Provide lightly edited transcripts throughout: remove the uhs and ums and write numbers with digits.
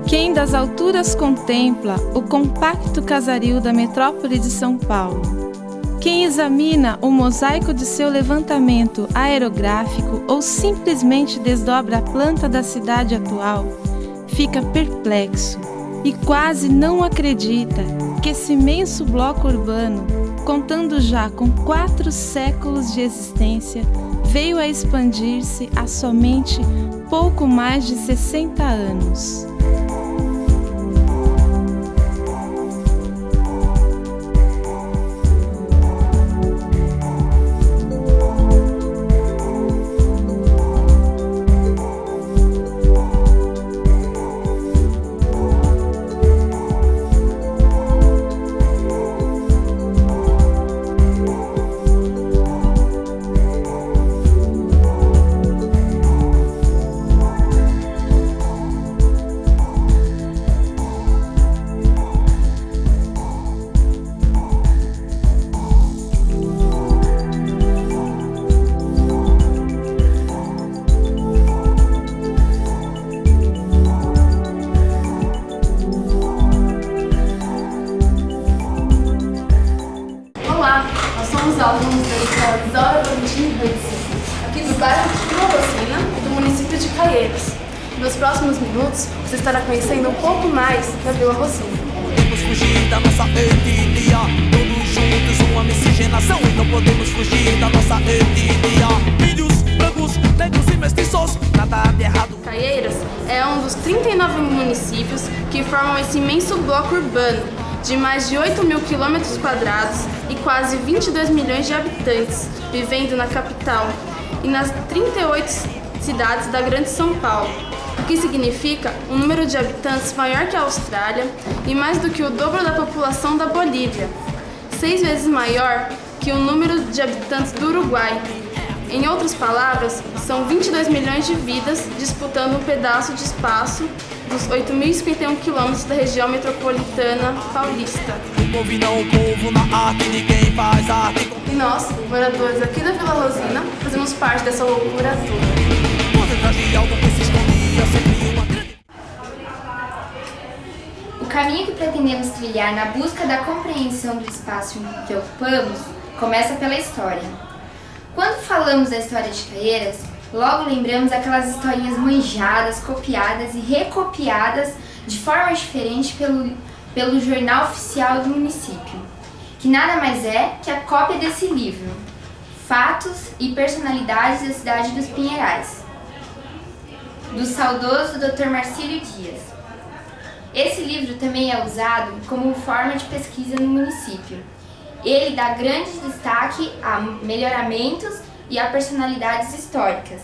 Quem das alturas contempla o compacto casaril da metrópole de São Paulo? Quem examina o mosaico de seu levantamento aerográfico ou simplesmente desdobra a planta da cidade atual, fica perplexo e quase não acredita que esse imenso bloco urbano, contando já com 4 séculos de existência, veio a expandir-se há somente pouco mais de 60 anos. Somos alunos da escola Isaura Valentim Hudson, aqui do bairro de Vila Rosina e do município de Caieiras. Nos próximos minutos, você estará conhecendo um pouco mais da Vila Rosina. Podemos fugir da nossa etnia, todos juntos uma miscigenação, não podemos fugir da nossa etnia. Índios, brancos, negros e mestiços, nada de errado. Caieiras é um dos 39 municípios que formam esse imenso bloco urbano, de mais de 8 mil quilômetros quadrados e quase 22 milhões de habitantes, vivendo na capital e nas 38 cidades da Grande São Paulo, o que significa um número de habitantes maior que a Austrália e mais do que o dobro da população da Bolívia, 6 vezes maior que o número de habitantes do Uruguai. Em outras palavras, são 22 milhões de vidas disputando um pedaço de espaço dos 8.051 quilômetros da região metropolitana paulista. O povo e não o povo na arte, ninguém faz arte. E nós, moradores aqui da Vila Rosina, fazemos parte dessa loucura toda. Por detrás de algo que se escondia sempre uma grande... O caminho que pretendemos trilhar na busca da compreensão do espaço que ocupamos começa pela história. Quando falamos da história de Caieiras, logo lembramos aquelas historinhas manjadas, copiadas e recopiadas de forma diferente pelo jornal oficial do município, que nada mais é que a cópia desse livro, Fatos e Personalidades da Cidade dos Pinheirais, do saudoso Dr. Marcílio Dias. Esse livro também é usado como forma de pesquisa no município. Ele dá grande destaque a melhoramentos e a personalidades históricas,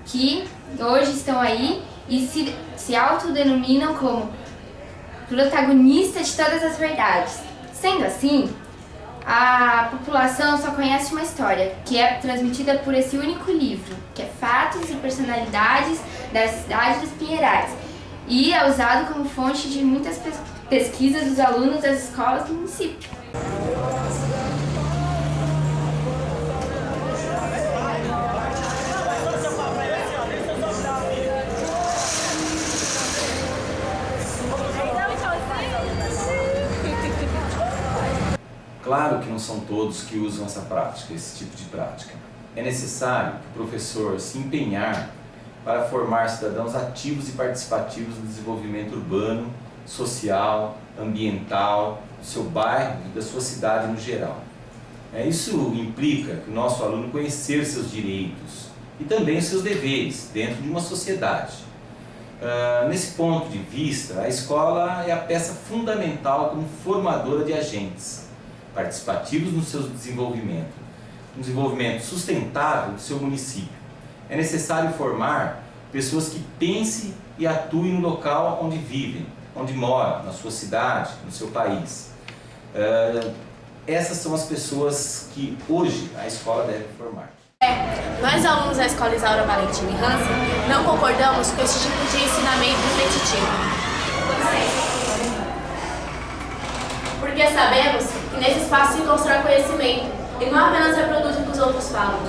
que hoje estão aí e se autodenominam como protagonistas de todas as verdades. Sendo assim, a população só conhece uma história, que é transmitida por esse único livro, que é Fatos e Personalidades da Cidade dos Pinheirais, e é usado como fonte de muitas pesquisas dos alunos das escolas do município. Claro que não são todos que usam essa prática, esse tipo de prática. É necessário que o professor se empenhar para formar cidadãos ativos e participativos do desenvolvimento urbano, social, ambiental, do seu bairro e da sua cidade no geral. Isso implica que o nosso aluno conhecer seus direitos e também seus deveres dentro de uma sociedade. Nesse ponto de vista, a escola é a peça fundamental como formadora de agentes participativos no seu desenvolvimento, um desenvolvimento sustentável do seu município. É necessário formar pessoas que pensem e atuem no local onde vivem, onde moram, na sua cidade, no seu país. Essas são as pessoas que hoje a escola deve formar. Nós, alunos da Escola Isaura Valentim Hansen, não concordamos com esse tipo de ensinamento repetitivo. Porque sabemos que nesse espaço se constrói conhecimento e não apenas reproduz o que os outros falam.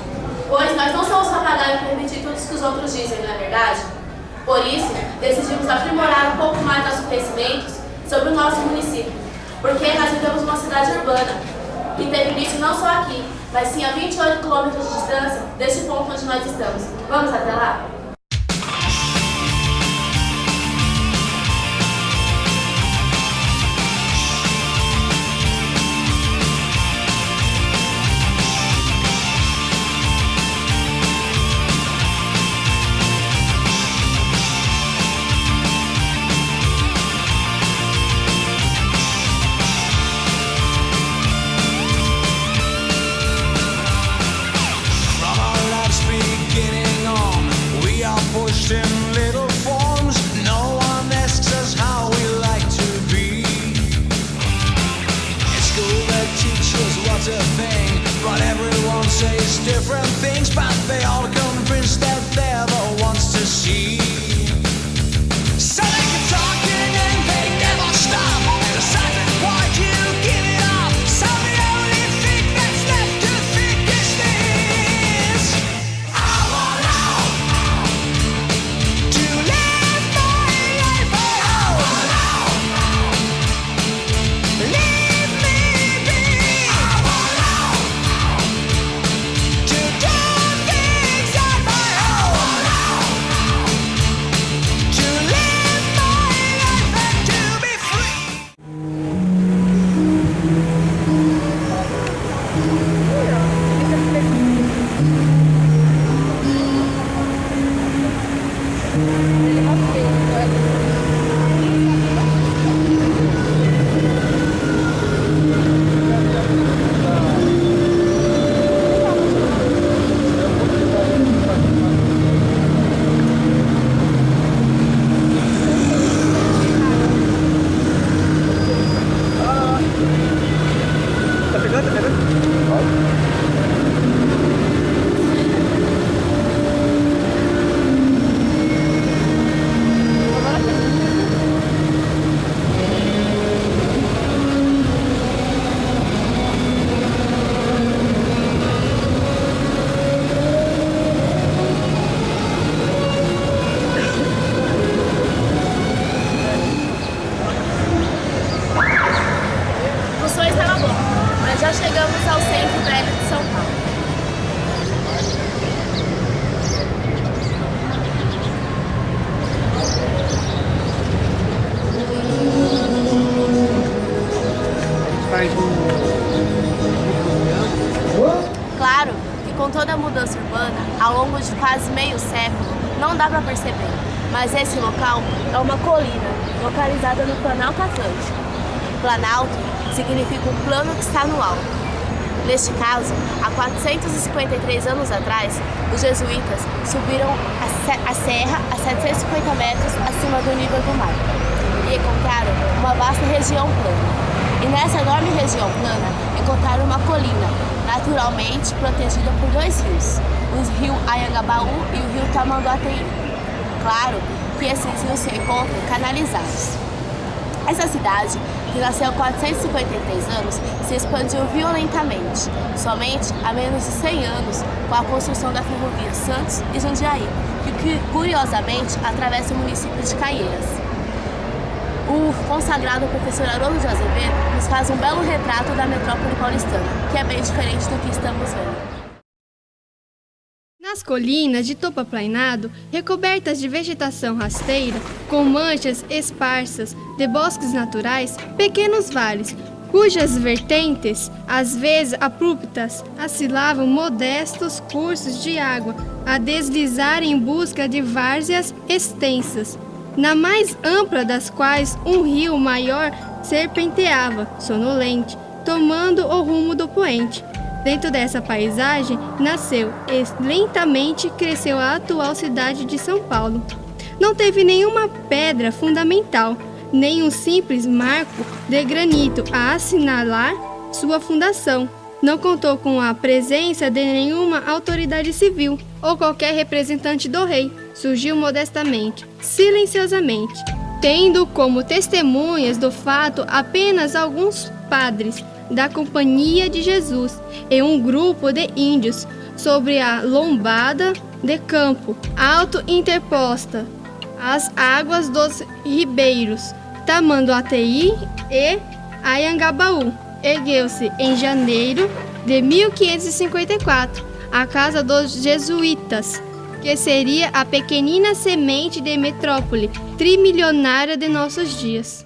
Pois nós não somos papagaios para repetir tudo que os outros dizem, não é verdade? Por isso, decidimos aprimorar um pouco mais nossos conhecimentos sobre o nosso município, porque nós vivemos uma cidade urbana e teve início não só aqui, mas sim a 28 quilômetros de distância deste ponto onde nós estamos. Vamos até lá? In little forms, no one asks us how we like to be. In school they teach us what to think, but everyone says different things, but they all convinced that they're the ones to see. So they keep talking and they never stop, and aside from what you give it up, so the only thing that's left to think is this: I want out to live my life. I want out, leave me be. I want out to do things on my own. I want out to live my life and to be free. O som estava bom, mas já chegamos ao centro velho de São Paulo. Claro que com toda a mudança urbana, ao longo de quase meio século, não dá para perceber, mas esse local é uma colina localizada no Planalto Atlântico. Planalto significa um plano que está no alto. Neste caso, há 453 anos atrás, os jesuítas subiram a serra a 750 metros acima do nível do mar e encontraram uma vasta região plana. E nessa enorme região plana, encontraram uma colina, naturalmente protegida por dois rios, o rio Anhangabaú e o rio Tamanduateí. Claro que esses rios se encontram canalizados. Essa cidade, que nasceu há 453 anos, se expandiu violentamente, somente há menos de 100 anos, com a construção da ferrovia Santos e Jundiaí, que curiosamente atravessa o município de Caieiras. O consagrado professor Haroldo de Azevedo nos faz um belo retrato da metrópole paulistana, que é bem diferente do que estamos vendo. Nas colinas de topo aplanado, recobertas de vegetação rasteira, com manchas esparsas de bosques naturais, pequenos vales, cujas vertentes, às vezes abruptas, oscilavam modestos cursos de água a deslizar em busca de várzeas extensas, na mais ampla das quais um rio maior serpenteava, sonolente, tomando o rumo do poente. Dentro dessa paisagem, nasceu e lentamente cresceu a atual cidade de São Paulo. Não teve nenhuma pedra fundamental, nem um simples marco de granito a assinalar sua fundação. Não contou com a presença de nenhuma autoridade civil ou qualquer representante do rei. Surgiu modestamente, silenciosamente, tendo como testemunhas do fato apenas alguns padres da Companhia de Jesus e um grupo de índios sobre a lombada de campo, alto interposta, as águas dos ribeiros, Tamanduateí e Anhangabaú. Ergueu-se em janeiro de 1554 a Casa dos Jesuítas, que seria a pequenina semente de metrópole trimilionária de nossos dias.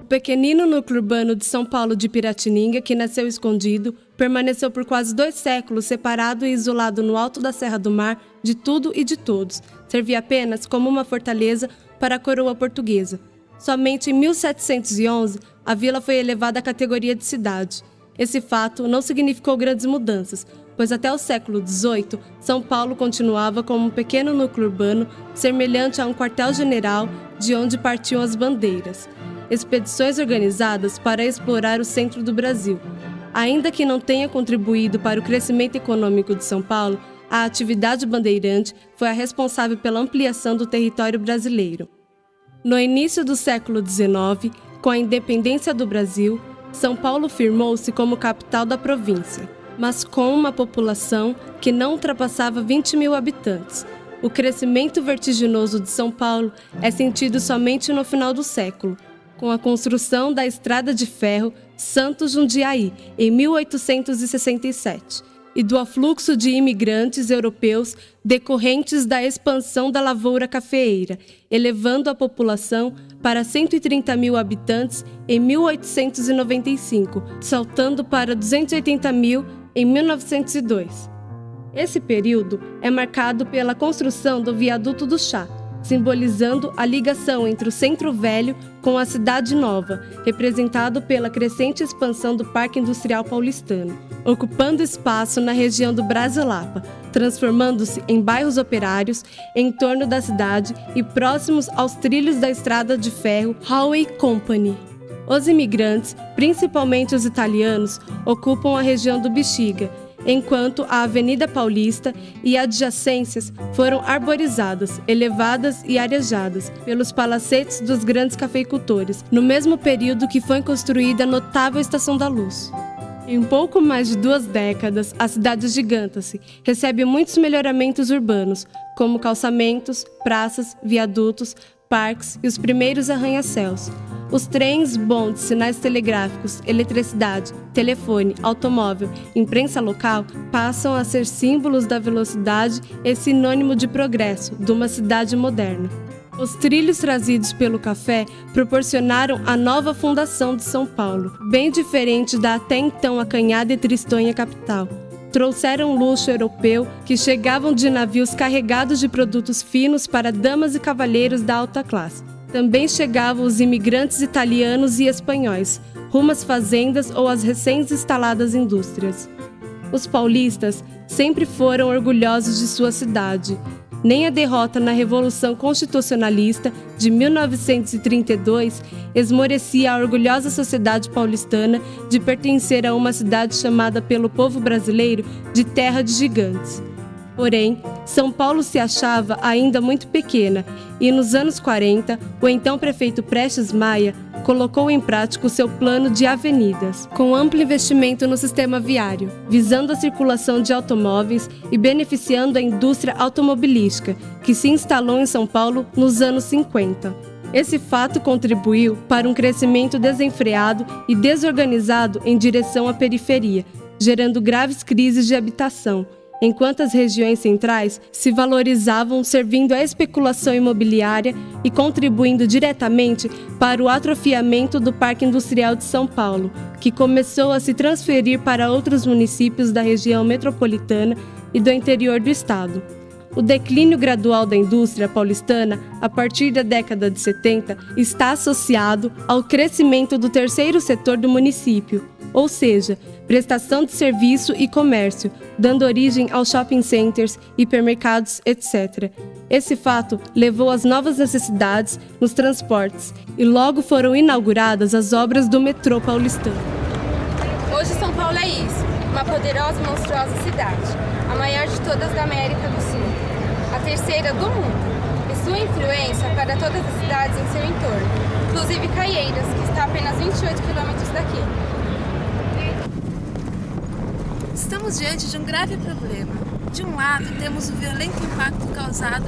O pequenino núcleo urbano de São Paulo de Piratininga, que nasceu escondido, permaneceu por quase 2 séculos separado e isolado no alto da Serra do Mar de tudo e de todos. Servia apenas como uma fortaleza para a coroa portuguesa. Somente em 1711, a vila foi elevada à categoria de cidade. Esse fato não significou grandes mudanças, pois até o século XVIII, São Paulo continuava como um pequeno núcleo urbano semelhante a um quartel-general de onde partiam as bandeiras. Expedições organizadas para explorar o centro do Brasil. Ainda que não tenha contribuído para o crescimento econômico de São Paulo, a atividade bandeirante foi a responsável pela ampliação do território brasileiro. No início do século XIX, com a independência do Brasil, São Paulo firmou-se como capital da província, mas com uma população que não ultrapassava 20 mil habitantes. O crescimento vertiginoso de São Paulo é sentido somente no final do século, com a construção da Estrada de Ferro Santos-Jundiaí, em 1867, e do afluxo de imigrantes europeus decorrentes da expansão da lavoura cafeeira, elevando a população para 130 mil habitantes em 1895, saltando para 280 mil em 1902. Esse período é marcado pela construção do Viaduto do Chá, simbolizando a ligação entre o Centro Velho com a Cidade Nova, representado pela crescente expansão do Parque Industrial Paulistano, ocupando espaço na região do Brás-e-Lapa, transformando-se em bairros operários em torno da cidade e próximos aos trilhos da Estrada de Ferro Railway Company. Os imigrantes, principalmente os italianos, ocupam a região do Bexiga, enquanto a Avenida Paulista e adjacências foram arborizadas, elevadas e arejadas pelos palacetes dos grandes cafeicultores, no mesmo período que foi construída a notável Estação da Luz. Em pouco mais de 2 décadas, a cidade giganta-se, recebe muitos melhoramentos urbanos, como calçamentos, praças, viadutos, parques e os primeiros arranha-céus. Os trens, bondes, sinais telegráficos, eletricidade, telefone, automóvel, imprensa local passam a ser símbolos da velocidade e sinônimo de progresso de uma cidade moderna. Os trilhos trazidos pelo café proporcionaram a nova fundação de São Paulo, bem diferente da até então acanhada e tristonha capital. Trouxeram luxo europeu que chegavam de navios carregados de produtos finos para damas e cavalheiros da alta classe. Também chegavam os imigrantes italianos e espanhóis, rumo às fazendas ou às recém-instaladas indústrias. Os paulistas sempre foram orgulhosos de sua cidade. Nem a derrota na Revolução Constitucionalista de 1932 esmorecia a orgulhosa sociedade paulistana de pertencer a uma cidade chamada pelo povo brasileiro de Terra de Gigantes. Porém, São Paulo se achava ainda muito pequena e, nos anos 40, o então prefeito Prestes Maia colocou em prática o seu plano de avenidas, com amplo investimento no sistema viário, visando a circulação de automóveis e beneficiando a indústria automobilística, que se instalou em São Paulo nos anos 50. Esse fato contribuiu para um crescimento desenfreado e desorganizado em direção à periferia, gerando graves crises de habitação, enquanto as regiões centrais se valorizavam servindo à especulação imobiliária e contribuindo diretamente para o atrofiamento do Parque Industrial de São Paulo, que começou a se transferir para outros municípios da região metropolitana e do interior do estado. O declínio gradual da indústria paulistana, a partir da década de 70, está associado ao crescimento do terceiro setor do município, ou seja, prestação de serviço e comércio, dando origem aos shopping centers, hipermercados, etc. Esse fato levou às novas necessidades nos transportes e logo foram inauguradas as obras do metrô paulistano. Hoje São Paulo é isso, uma poderosa e monstruosa cidade, a maior de todas da América do Sul, a terceira do mundo, e sua influência para todas as cidades em seu entorno, inclusive Caieiras, que está a apenas 28 quilômetros daqui. Estamos diante de um grave problema. De um lado, temos o violento impacto causado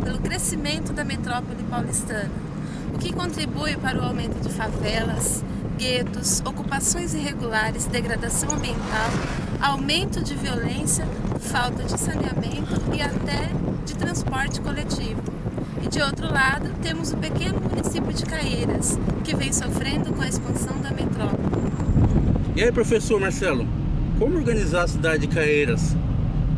pelo crescimento da metrópole paulistana, o que contribui para o aumento de favelas, guetos, ocupações irregulares, degradação ambiental, aumento de violência, falta de saneamento e até de transporte coletivo. E de outro lado, temos o pequeno município de Caieiras, que vem sofrendo com a expansão da metrópole. E aí, professor Marcelo, como organizar a cidade de Caieiras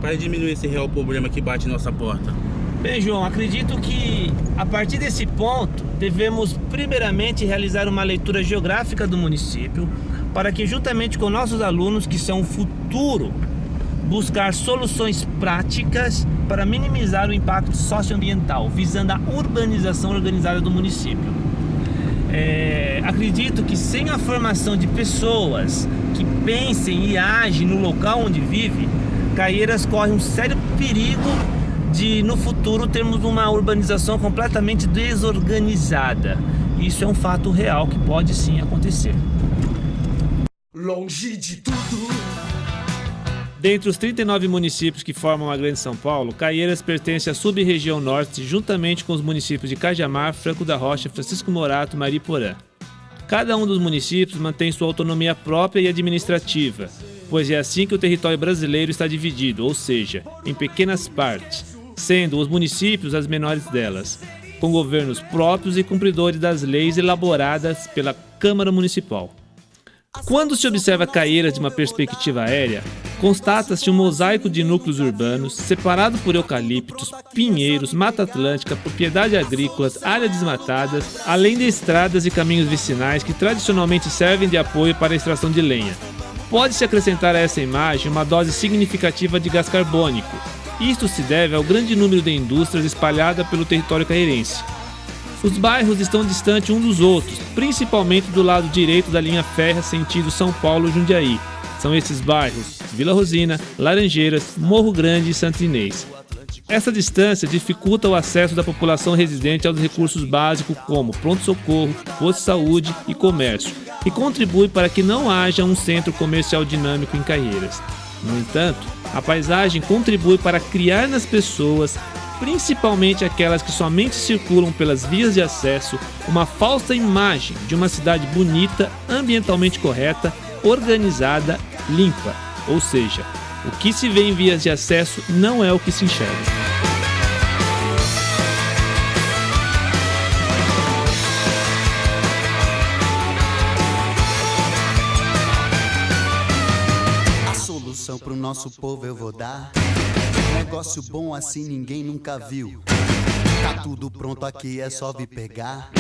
para diminuir esse real problema que bate em nossa porta? Bem, João, acredito que a partir desse ponto devemos primeiramente realizar uma leitura geográfica do município para que, juntamente com nossos alunos, que são o futuro, buscar soluções práticas para minimizar o impacto socioambiental, visando a urbanização organizada do município. Acredito que sem a formação de pessoas que pensem e agem no local onde vive, Caieiras corre um sério perigo de no futuro termos uma urbanização completamente desorganizada. Isso é um fato real que pode sim acontecer. Longe de tudo. Dentre os 39 municípios que formam a Grande São Paulo, Caieiras pertence à sub-região norte, juntamente com os municípios de Cajamar, Franco da Rocha, Francisco Morato e Mariporã. Cada um dos municípios mantém sua autonomia própria e administrativa, pois é assim que o território brasileiro está dividido, ou seja, em pequenas partes, sendo os municípios as menores delas, com governos próprios e cumpridores das leis elaboradas pela Câmara Municipal. Quando se observa Caieiras de uma perspectiva aérea, constata-se um mosaico de núcleos urbanos, separado por eucaliptos, pinheiros, mata atlântica, propriedades agrícolas, áreas desmatadas, além de estradas e caminhos vicinais que tradicionalmente servem de apoio para a extração de lenha. Pode-se acrescentar a essa imagem uma dose significativa de gás carbônico. Isto se deve ao grande número de indústrias espalhadas pelo território caieirense. Os bairros estão distantes uns dos outros, principalmente do lado direito da linha férrea sentido São Paulo-Jundiaí. São esses bairros Vila Rosina, Laranjeiras, Morro Grande e Santo Inês. Essa distância dificulta o acesso da população residente aos recursos básicos como pronto-socorro, posto de saúde e comércio, e contribui para que não haja um centro comercial dinâmico em Caieiras. No entanto, a paisagem contribui para criar nas pessoas, principalmente aquelas que somente circulam pelas vias de acesso, uma falsa imagem de uma cidade bonita, ambientalmente correta, organizada, limpa. Ou seja, o que se vê em vias de acesso não é o que se enxerga. A solução pro nosso povo eu vou dar. Negócio bom assim ninguém nunca viu. Tá tudo pronto aqui, é só vir pegar.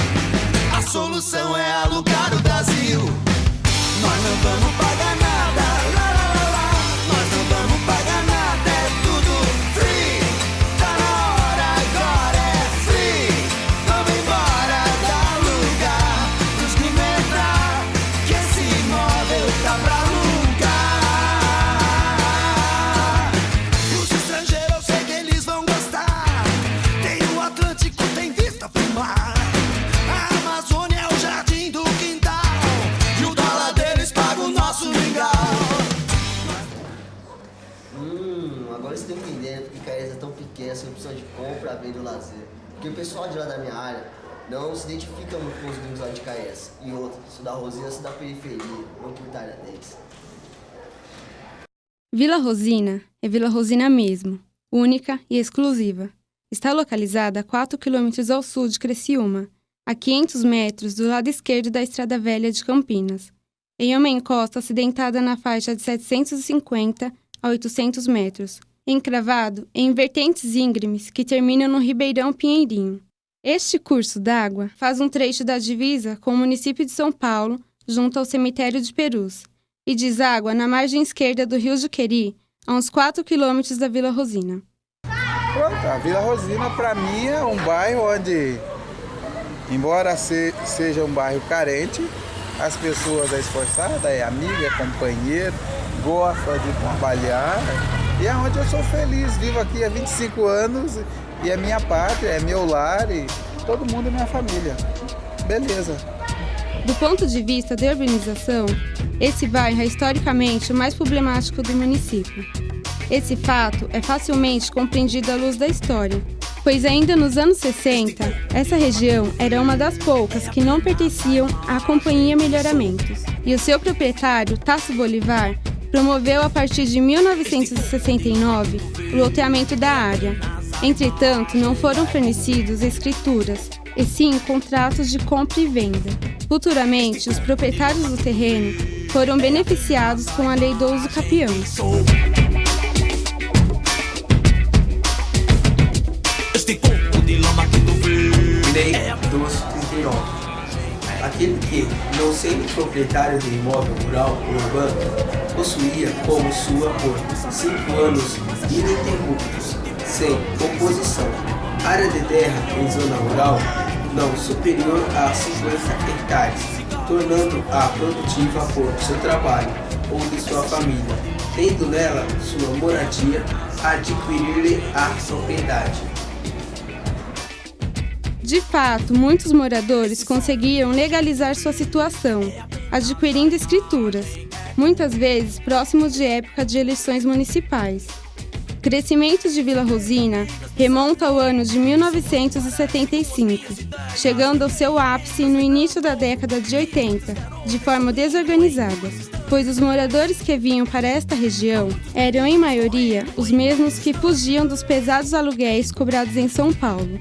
A solução é alugar o Brasil. Nós não vamos pagar nada, lá, lá, lá, lá. Nós não vamos pagar nada, é tudo free. Tá na hora, agora é free. Vamos embora, dá lugar pros gringos entrar, que esse imóvel tá pra alugar. Os estrangeiros eu sei que eles vão gostar. Tem o Atlântico, tem vista pro mar. A Amazônia é o jardim do quintal. E o dólar deles paga o nosso mingau. Agora você tem que entender porque Caieiras é tão pequena, sem opção de compra, venda e lazer. Porque o pessoal de lá da minha área não se identifica muito com os gringos lá de Caieiras. E outro, sou da Rosina, sou da periferia, não curto a área deles. Vila Rosina é Vila Rosina mesmo, única e exclusiva. Está localizada a 4 quilômetros ao sul de Criciúma, a 500 metros do lado esquerdo da Estrada Velha de Campinas, em uma encosta acidentada na faixa de 750 a 800 metros, encravado em vertentes íngremes que terminam no Ribeirão Pinheirinho. Este curso d'água faz um trecho da divisa com o município de São Paulo, junto ao cemitério de Perus, e deságua na margem esquerda do Rio Juqueri, a uns 4 quilômetros da Vila Rosina. Pronto, a Vila Rosina, para mim, é um bairro onde, embora seja um bairro carente, as pessoas é esforçada, é amiga, é companheiro, gosta de trabalhar, e é onde eu sou feliz. Vivo aqui há 25 anos e é minha pátria, é meu lar e todo mundo é minha família. Beleza. Do ponto de vista da urbanização, Esse bairro é historicamente o mais problemático do município. Esse fato é facilmente compreendido à luz da história, pois ainda nos anos 60, essa região era uma das poucas que não pertenciam à Companhia Melhoramentos, e o seu proprietário, Tasso Bolivar, promoveu a partir de 1969 o loteamento da área. Entretanto, não foram fornecidos escrituras, e sim contratos de compra e venda. Futuramente, os proprietários do terreno foram beneficiados com a Lei do Uso Capião. Lei 1239. Aquele que, não sendo proprietário de imóvel rural ou urbano, possuía como sua por 5 anos ininterruptos, sem oposição, área de terra em zona rural não superior a 50 hectares, tornando-a produtiva por seu trabalho ou de sua família, tendo nela sua moradia, adquirir-lhe a propriedade. De fato, muitos moradores conseguiam legalizar sua situação, adquirindo escrituras, muitas vezes próximos de época de eleições municipais. O crescimento de Vila Rosina remonta ao ano de 1975, chegando ao seu ápice no início da década de 80, de forma desorganizada, pois os moradores que vinham para esta região eram, em maioria, os mesmos que fugiam dos pesados aluguéis cobrados em São Paulo,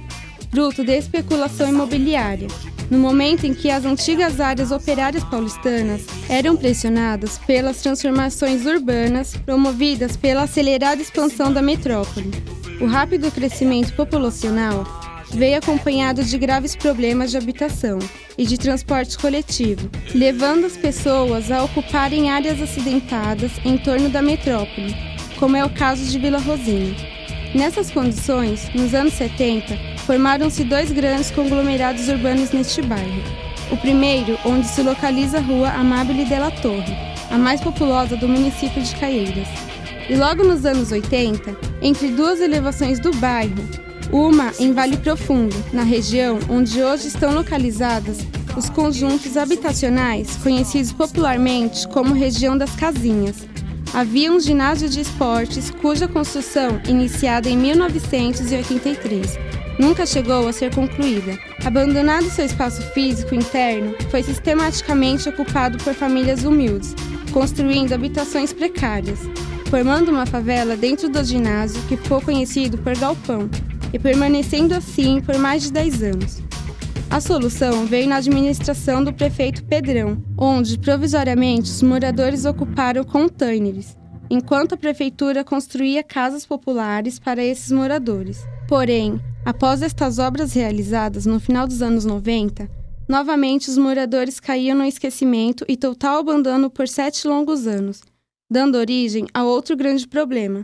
fruto de especulação imobiliária, no momento em que as antigas áreas operárias paulistanas eram pressionadas pelas transformações urbanas promovidas pela acelerada expansão da metrópole. O rápido crescimento populacional veio acompanhado de graves problemas de habitação e de transporte coletivo, levando as pessoas a ocuparem áreas acidentadas em torno da metrópole, como é o caso de Vila Rosina. Nessas condições, nos anos 70, formaram-se 2 grandes conglomerados urbanos neste bairro. O primeiro, onde se localiza a rua Amábile Della Torre, a mais populosa do município de Caieiras. E logo nos anos 80, entre 2 elevações do bairro, uma em Vale Profundo, na região onde hoje estão localizadas os conjuntos habitacionais conhecidos popularmente como região das Casinhas. Havia um ginásio de esportes cuja construção, iniciada em 1983, nunca chegou a ser concluída. Abandonado seu espaço físico interno, foi sistematicamente ocupado por famílias humildes, construindo habitações precárias, formando uma favela dentro do ginásio que ficou conhecido por Galpão, e permanecendo assim por mais de 10 anos. A solução veio na administração do prefeito Pedrão, onde, provisoriamente, os moradores ocuparam contêineres, enquanto a prefeitura construía casas populares para esses moradores. Porém, após estas obras realizadas no final dos anos 90, novamente os moradores caíam no esquecimento e total abandono por 7 longos anos, dando origem a outro grande problema: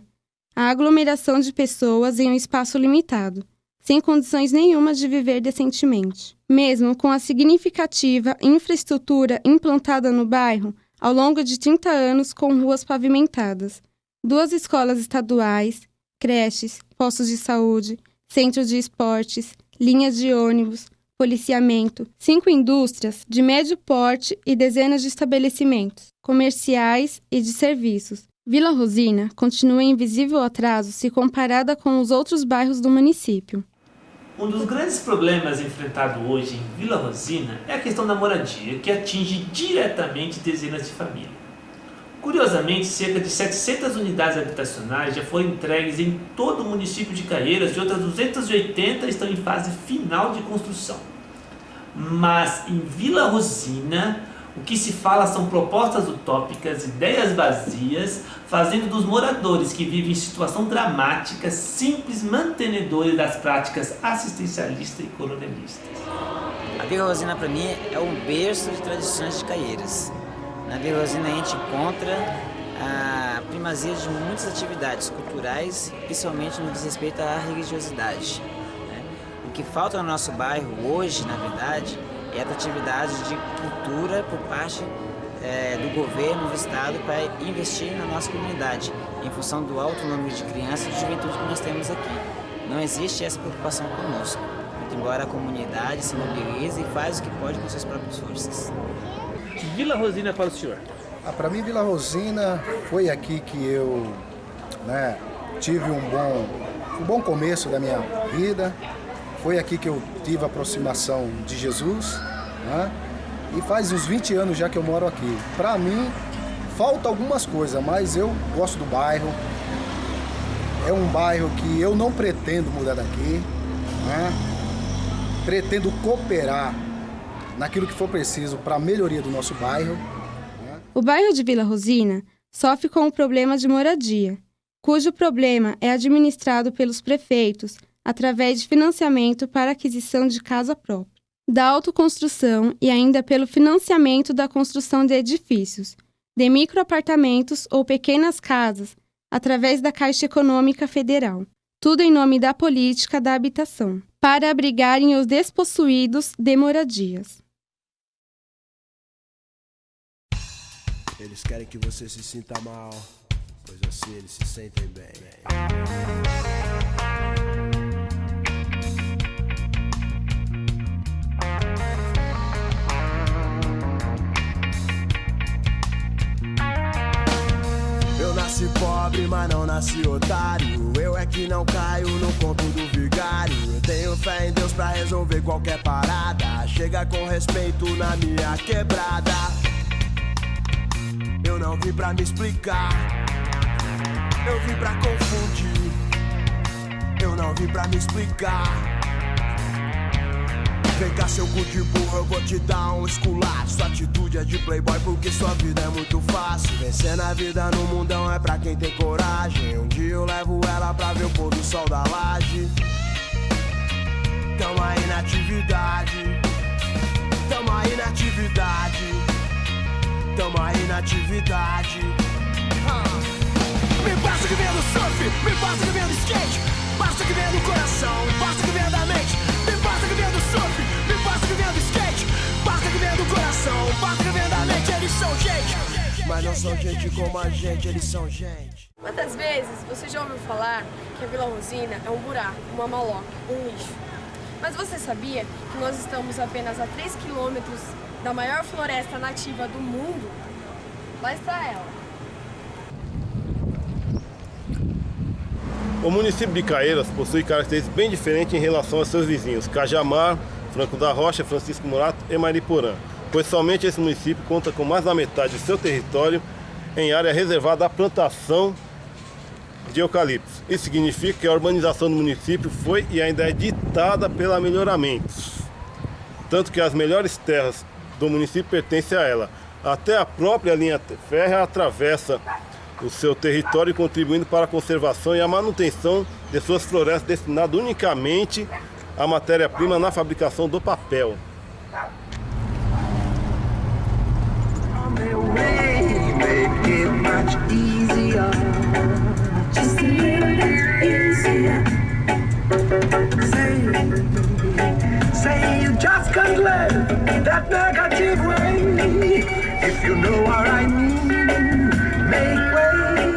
a aglomeração de pessoas em um espaço limitado, sem condições nenhuma de viver decentemente. Mesmo com a significativa infraestrutura implantada no bairro ao longo de 30 anos com ruas pavimentadas, 2 escolas estaduais, creches, postos de saúde, centros de esportes, linhas de ônibus, policiamento, 5 indústrias de médio porte e dezenas de estabelecimentos comerciais e de serviços. Vila Rosina continua em visível atraso se comparada com os outros bairros do município. Um dos grandes problemas enfrentados hoje em Vila Rosina é a questão da moradia, que atinge diretamente dezenas de famílias. Curiosamente, cerca de 700 unidades habitacionais já foram entregues em todo o município de Caieiras e outras 280 estão em fase final de construção. Mas em Vila Rosina, o que se fala são propostas utópicas, ideias vazias, fazendo dos moradores que vivem em situação dramática simples mantenedores das práticas assistencialistas e colonialistas. A Vila Rosina, para mim, é um berço de tradições de Caieiras. Na Vila Rosina, a gente encontra a primazia de muitas atividades culturais, principalmente no que diz respeito à religiosidade. O que falta no nosso bairro hoje, na verdade, é a atividade de cultura por parte do governo, do Estado, para investir na nossa comunidade, em função do alto número de crianças e de juventude que nós temos aqui. Não existe essa preocupação conosco, muito embora a comunidade se mobilize e faz o que pode com suas próprias forças. Vila Rosina para o senhor. Para mim, Vila Rosina foi aqui que eu tive um bom começo da minha vida. Foi aqui que eu tive a aproximação de Jesus, né? E faz uns 20 anos já que eu moro aqui. Para mim, falta algumas coisas, mas eu gosto do bairro. É um bairro que eu não pretendo mudar daqui, né? Pretendo cooperar naquilo que for preciso para a melhoria do nosso bairro. Né? O bairro de Vila Rosina sofre com o problema de moradia, cujo problema é administrado pelos prefeitos através de financiamento para aquisição de casa própria, da autoconstrução e ainda pelo financiamento da construção de edifícios, de microapartamentos ou pequenas casas, através da Caixa Econômica Federal, tudo em nome da política da habitação, para abrigarem os despossuídos de moradias. Eles querem que você se sinta mal, pois assim eles se sentem bem. Eu nasci pobre, mas não nasci otário. Eu é que não caio no conto do vigário. Eu tenho fé em Deus pra resolver qualquer parada. Chega com respeito na minha quebrada. Eu não vim pra me explicar, eu vim pra confundir. Eu não vim pra me explicar. Vem cá, seu cu de burro, eu vou te dar um esculacho. Sua atitude é de playboy porque sua vida é muito fácil. Vencer na vida no mundão é pra quem tem coragem. Um dia eu levo ela pra ver o pôr do sol da laje. Tamo aí na atividade, tamo aí na atividade, tamo aí na atividade. Me passa que vem do surf, me passa que vem do skate, passa que vem do coração, passa que vem da mente. Me passa que vem do surf, me passa que vem do skate, passa que vem do coração, passa que vem da mente. Eles são gente, mas não são gente como a gente, eles são gente. Quantas vezes você já ouviu falar que a Vila Rosina é um buraco, uma maloca, um lixo? Mas você sabia que nós estamos apenas a 3 quilômetros da maior floresta nativa do mundo? Lá está ela. O município de Caieiras possui características bem diferentes em relação aos seus vizinhos, Cajamar, Franco da Rocha, Francisco Morato e Mariporã, pois somente esse município conta com mais da metade do seu território em área reservada à plantação de eucaliptos. Isso significa que a urbanização do município foi e ainda é ditada pela melhoramentos, tanto que as melhores terras do município pertencem a ela. Até a própria linha férrea atravessa o seu território, contribuindo para a conservação e a manutenção de suas florestas destinadas unicamente à matéria-prima na fabricação do papel. Say you just can't live that negative way. If you know what I mean, make way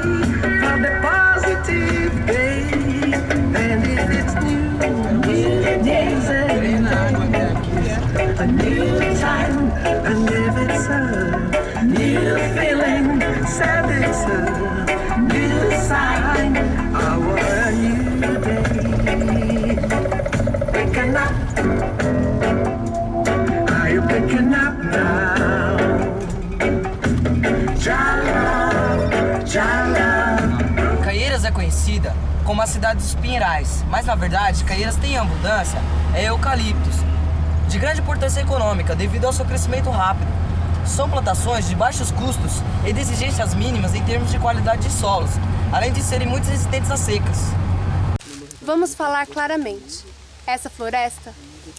for the positive day. And if it's new days a new time, and if it's a new feeling, said it's a new sign, our new day. Waking up, are you picking up now? Caieiras é conhecida como a cidade dos pinheirais, mas na verdade Caieiras tem em abundância eucaliptos, de grande importância econômica devido ao seu crescimento rápido. São plantações de baixos custos e de exigências mínimas em termos de qualidade de solos, além de serem muito resistentes às secas. Vamos falar claramente. Essa floresta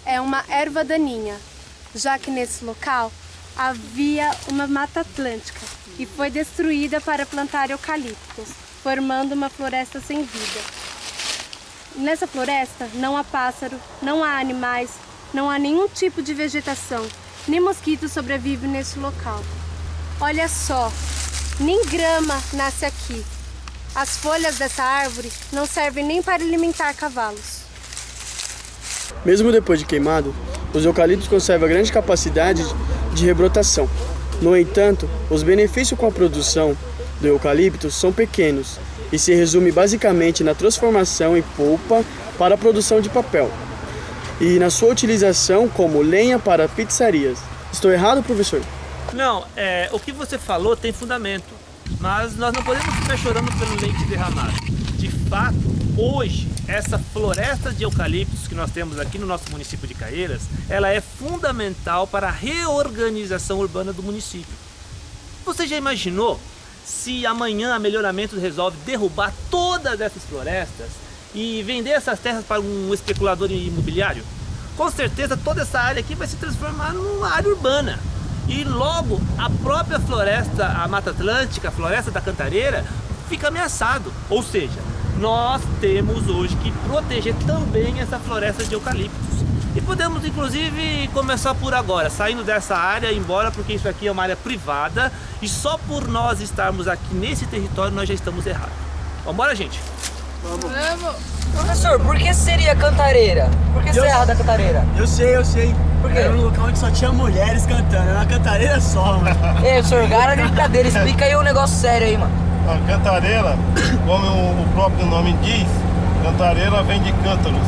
é uma erva daninha, já que nesse local havia uma mata atlântica e foi destruída para plantar eucaliptos, formando uma floresta sem vida. Nessa floresta não há pássaro, não há animais, não há nenhum tipo de vegetação, nem mosquitos sobrevivem nesse local. Olha só, nem grama nasce aqui. As folhas dessa árvore não servem nem para alimentar cavalos. Mesmo depois de queimado, os eucaliptos conservam grande capacidade de rebrotação. No entanto, os benefícios com a produção do eucalipto são pequenos e se resume basicamente na transformação em polpa para a produção de papel e na sua utilização como lenha para pizzarias. Estou errado, professor? Não, o que você falou tem fundamento, mas nós não podemos ficar chorando pelo leite derramado. De fato, hoje, essa floresta de eucaliptos que nós temos aqui no nosso município de Caieiras, ela é fundamental para a reorganização urbana do município. Você já imaginou se amanhã a Melhoramentos resolve derrubar todas essas florestas e vender essas terras para um especulador imobiliário? Com certeza toda essa área aqui vai se transformar numa área urbana. E logo a própria floresta, a Mata Atlântica, a floresta da Cantareira, fica ameaçado. Ou seja, nós temos hoje que proteger também essa floresta de eucaliptos. E podemos inclusive começar por agora, saindo dessa área, embora, porque isso aqui é uma área privada e só por nós estarmos aqui nesse território nós já estamos errados. Vambora, gente? Vamos! Professor, por que seria Cantareira? Por que Serra da Cantareira? Eu sei. Por quê? Era um local onde só tinha mulheres cantando, era uma cantareira só, mano. Ei, senhor, gara de brincadeira, explica aí um negócio sério aí, mano. A cantareira, como o próprio nome diz, cantareira vem de cântaros,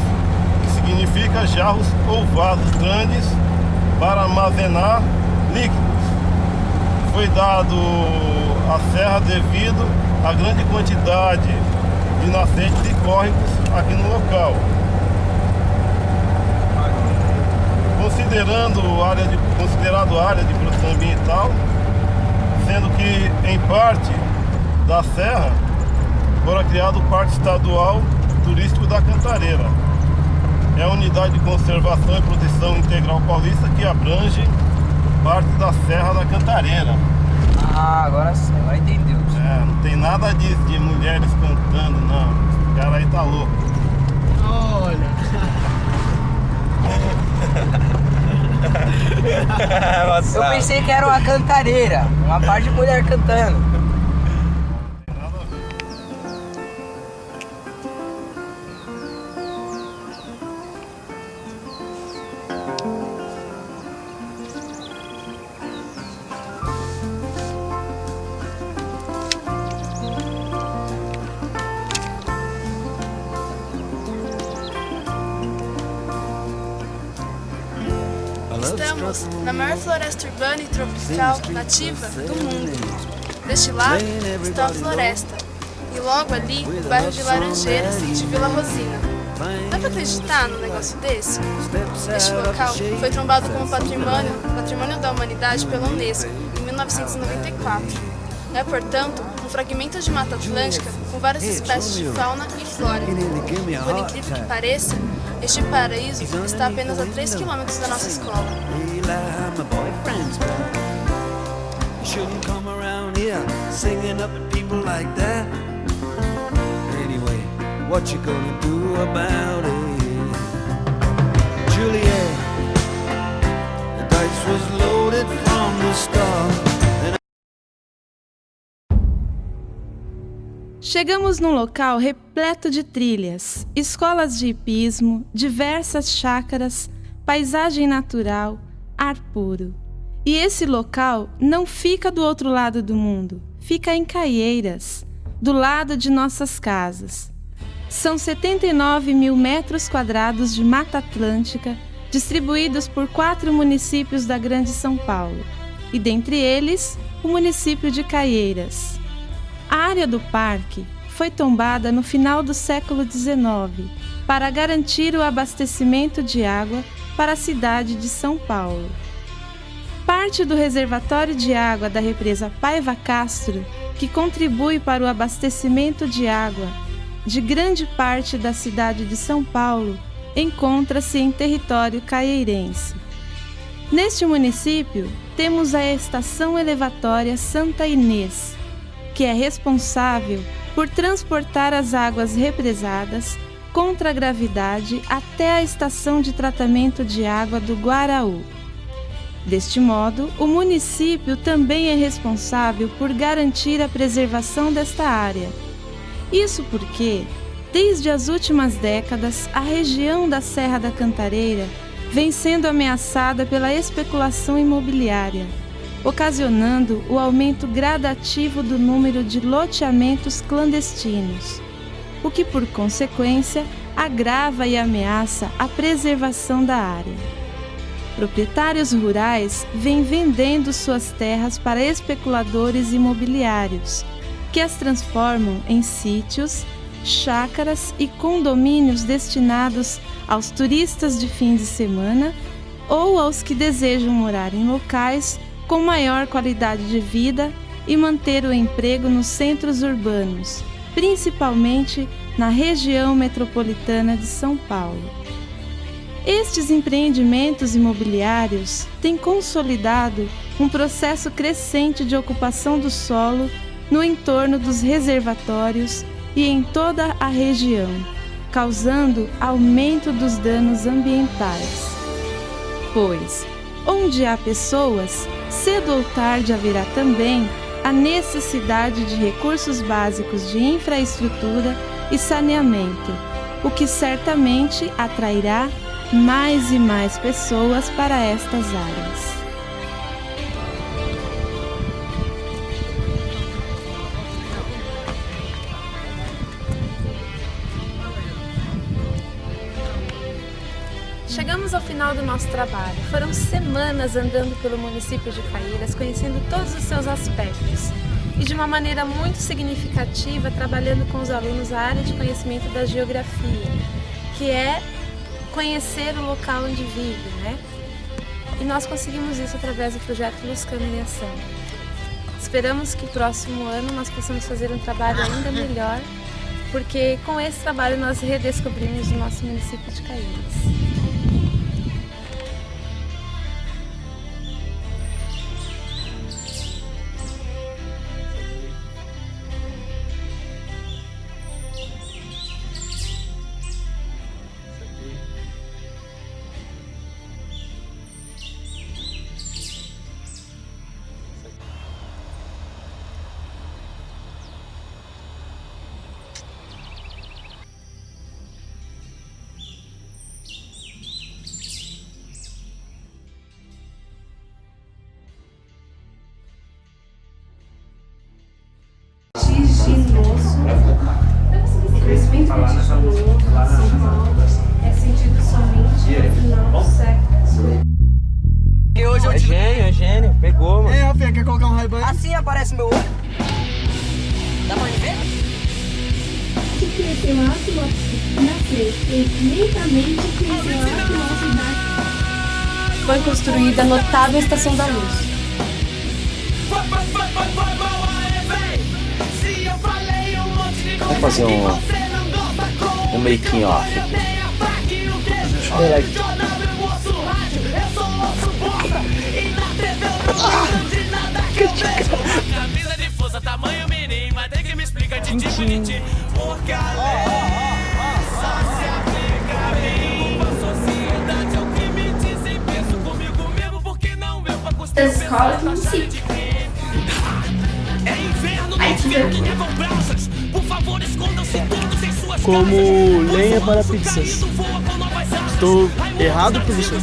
que significa jarros ou vasos grandes para armazenar líquidos. Foi dado à serra devido à grande quantidade de nascentes e córregos aqui no local. Considerado área de proteção ambiental, sendo que em parte da serra fora criado o Parque Estadual Turístico da Cantareira. É a unidade de conservação e proteção integral paulista que abrange parte da Serra da Cantareira. Ah, agora sim, agora entendeu. Não tem nada disso de mulheres cantando, não. Esse cara aí tá louco. Olha. Eu pensei que era uma cantareira, uma parte de mulher cantando. Estamos na maior floresta urbana e tropical nativa do mundo. Deste lado está a floresta e logo ali o bairro de Laranjeiras de Vila Rosina. Dá pra acreditar num negócio desse? Este local foi trombado como Patrimônio da Humanidade pela Unesco em 1994. É, portanto, um fragmento de Mata Atlântica com várias espécies de fauna e flora. Por incrível que pareça, este paraíso está apenas a 3 quilômetros da nossa escola. Chegamos num local repleto de trilhas, escolas de hipismo, diversas chácaras, paisagem natural, ar puro. E esse local não fica do outro lado do mundo, fica em Caieiras, do lado de nossas casas. São 79 mil metros quadrados de Mata Atlântica, distribuídos por 4 municípios da Grande São Paulo, e dentre eles, o município de Caieiras. A área do parque foi tombada no final do século XIX para garantir o abastecimento de água para a cidade de São Paulo. Parte do reservatório de água da represa Paiva Castro, que contribui para o abastecimento de água de grande parte da cidade de São Paulo, encontra-se em território caieirense. Neste município, temos a Estação Elevatória Santa Inês, que é responsável por transportar as águas represadas contra a gravidade até a estação de tratamento de água do Guaraú. Deste modo, o município também é responsável por garantir a preservação desta área. Isso porque, desde as últimas décadas, a região da Serra da Cantareira vem sendo ameaçada pela especulação imobiliária, ocasionando o aumento gradativo do número de loteamentos clandestinos, o que, por consequência, agrava e ameaça a preservação da área. Proprietários rurais vêm vendendo suas terras para especuladores imobiliários, que as transformam em sítios, chácaras e condomínios destinados aos turistas de fim de semana ou aos que desejam morar em locais com maior qualidade de vida e manter o emprego nos centros urbanos, principalmente na região metropolitana de São Paulo. Estes empreendimentos imobiliários têm consolidado um processo crescente de ocupação do solo no entorno dos reservatórios e em toda a região, causando aumento dos danos ambientais. Pois, onde há pessoas, cedo ou tarde haverá também a necessidade de recursos básicos de infraestrutura e saneamento, o que certamente atrairá mais e mais pessoas para estas áreas. Chegamos ao final do nosso trabalho. Foram semanas andando pelo município de Caieiras, conhecendo todos os seus aspectos e de uma maneira muito significativa, trabalhando com os alunos a área de conhecimento da geografia, que é conhecer o local onde vive, né? E nós conseguimos isso através do projeto Luz, Câmara e Ação. Esperamos que próximo ano nós possamos fazer um trabalho ainda melhor, porque com esse trabalho nós redescobrimos o nosso município de Caieiras. É sentido somente no final do século. E hoje eu é gênio, pegou, mano. Ei, Rafinha, quer colocar um Ray-Ban? Assim aparece meu olho. Dá pra ver? Que cresceu alto nasceu e lentamente cresceu alto a cidade. Foi construída a notável Estação da Luz. Vamos fazer um making off aqui. Olha aqui. Camisa de força, tamanho mini, mas tem que me explicar de tipo. Porque a lei só se aplica a mim. A sociedade é o que me dizem, penso comigo mesmo, porque não eu pra construir das escolas no sítio. É inverno, não vento, levam brasas. Por favor, escondam-se todos em suas Como lenha para pizzas. Estou errado, professor?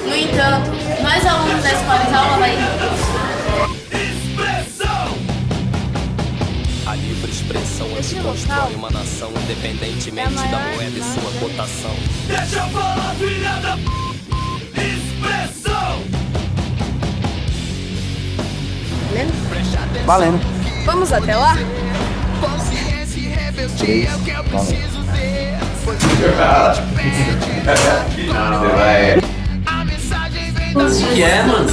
No entanto, nós alunos da Escola Isaura Bahia. A livre expressão é que constrói uma nação independentemente da moeda e sua cotação. Deixa eu falar, filha da expressão. Valendo. Vamos até lá? O que é, mano?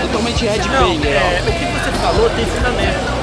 Totalmente headbanger. O que você falou tem fundamento.